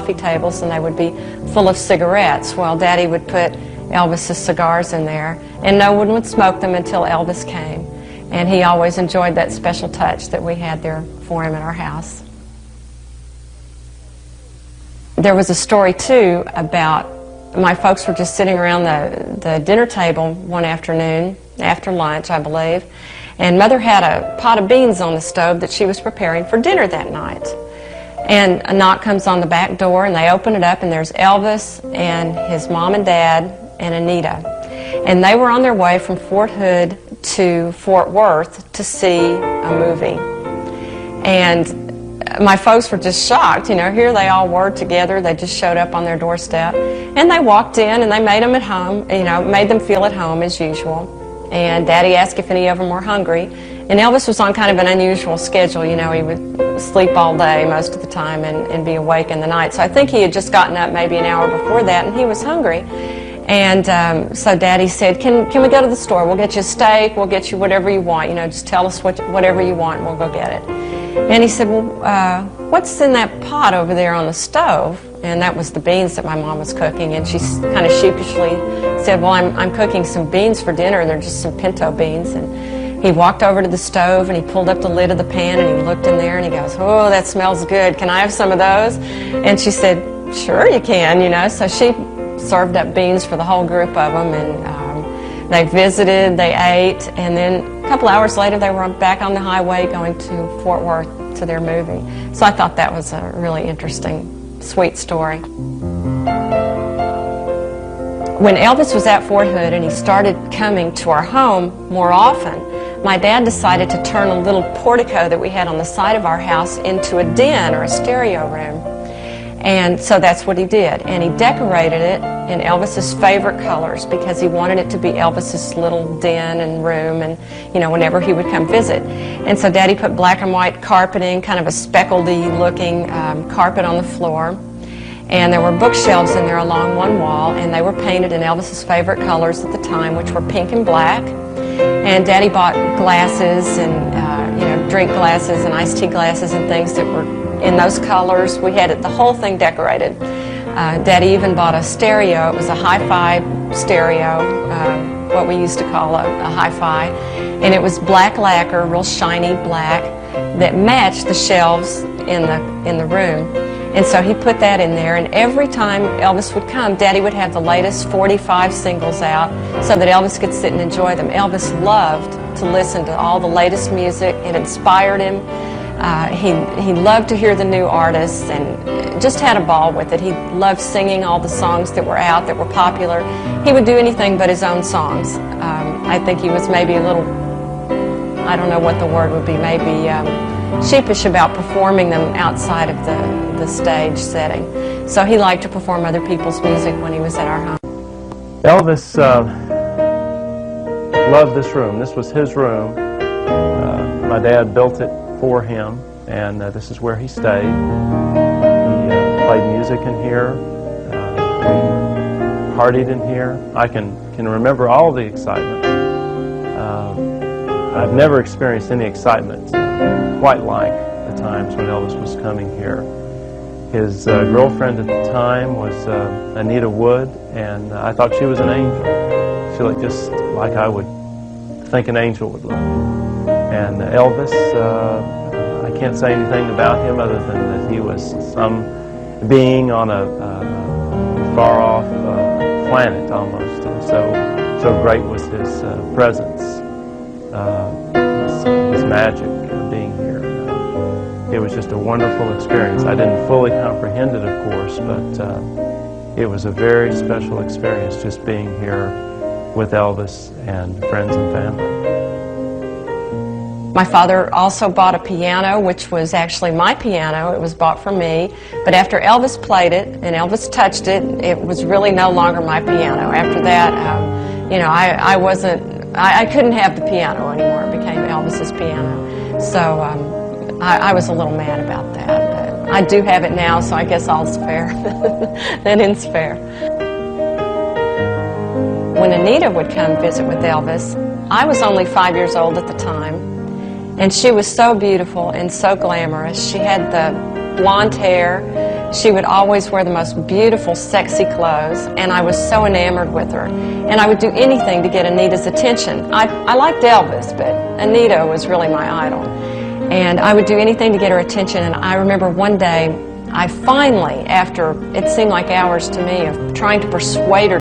coffee tables, and they would be full of cigarettes. Well, Daddy would put Elvis's cigars in there, and no one would smoke them until Elvis came. And he always enjoyed that special touch that we had there for him in our house. There was a story, too, about my folks were just sitting around the dinner table one afternoon, after lunch, I believe, and Mother had a pot of beans on the stove that she was preparing for dinner that night. And a knock comes on the back door, and they open it up, and there's Elvis and his mom and dad and Anita. And they were on their way from Fort Hood to Fort Worth to see a movie. And my folks were just shocked. You know, here they all were together. They just showed up on their doorstep. And they walked in, and they made them at home, you know, made them feel at home as usual. And Daddy asked if any of them were hungry. And Elvis was on kind of an unusual schedule. You know, he would sleep all day most of the time and be awake in the night. So I think he had just gotten up maybe an hour before that, and he was hungry. And so Daddy said, can we go to the store? We'll get you a steak, we'll get you whatever you want. You know, just tell us whatever you want, and we'll go get it. And he said, well, what's in that pot over there on the stove? And that was the beans that my mom was cooking. And she kind of sheepishly said, well, I'm cooking some beans for dinner. They're just some pinto beans. And he walked over to the stove, and he pulled up the lid of the pan, and he looked in there, and he goes, oh, that smells good. Can I have some of those? And she said, sure you can, you know. So she served up beans for the whole group of them, and they visited, they ate, and then a couple hours later they were back on the highway going to Fort Worth to their movie. So I thought that was a really interesting, sweet story. When Elvis was at Fort Hood and he started coming to our home more often, my dad decided to turn a little portico that we had on the side of our house into a den or a stereo room. And so that's what he did. And he decorated it in Elvis's favorite colors because he wanted it to be Elvis's little den and room, and, you know, whenever he would come visit. And so Daddy put black and white carpeting, kind of a speckledy looking carpet on the floor. And there were bookshelves in there along one wall, and they were painted in Elvis's favorite colors at the time, which were pink and black. And Daddy bought glasses and, you know, drink glasses and iced tea glasses and things that were in those colors. We had the whole thing decorated. Daddy even bought a stereo. It was a hi-fi stereo, what we used to call a hi-fi. And it was black lacquer, real shiny black, that matched the shelves in the room. And so he put that in there, and every time Elvis would come, Daddy would have the latest 45 singles out so that Elvis could sit and enjoy them. Elvis loved to listen to all the latest music. It inspired him. He loved to hear the new artists and just had a ball with it. He loved singing all the songs that were out, that were popular. He would do anything but his own songs. I think he was maybe a little, I don't know what the word would be, maybe sheepish about performing them outside of the stage setting. So he liked to perform other people's music when he was at our home. Elvis loved this room. This was his room. My dad built it for him, and this is where he stayed. He played music in here. We partied in here. I can remember all the excitement. I've never experienced any excitement quite like the times when Elvis was coming here. His girlfriend at the time was Anita Wood, and I thought she was an angel. She looked just like I would think an angel would look. And Elvis, I can't say anything about him other than that he was some being on a far-off planet almost, and so great was his presence, his magic being here. It was just a wonderful experience. I didn't fully comprehend it, of course, but it was a very special experience just being here with Elvis and friends and family. My father also bought a piano, which was actually my piano. It was bought for me. But after Elvis played it and Elvis touched it, it was really no longer my piano. After that, you know, I couldn't have the piano anymore. It became Elvis's piano. So I was a little mad about that. But I do have it now, so I guess all's fair. That ends fair. When Anita would come visit with Elvis, I was only 5 years old at the time. And she was so beautiful and so glamorous. She had the blonde hair. She would always wear the most beautiful, sexy clothes, and I was so enamored with her. And I would do anything to get Anita's attention. I liked Elvis, but Anita was really my idol. And I would do anything to get her attention, and I remember one day, I finally, after it seemed like hours to me of trying to persuade her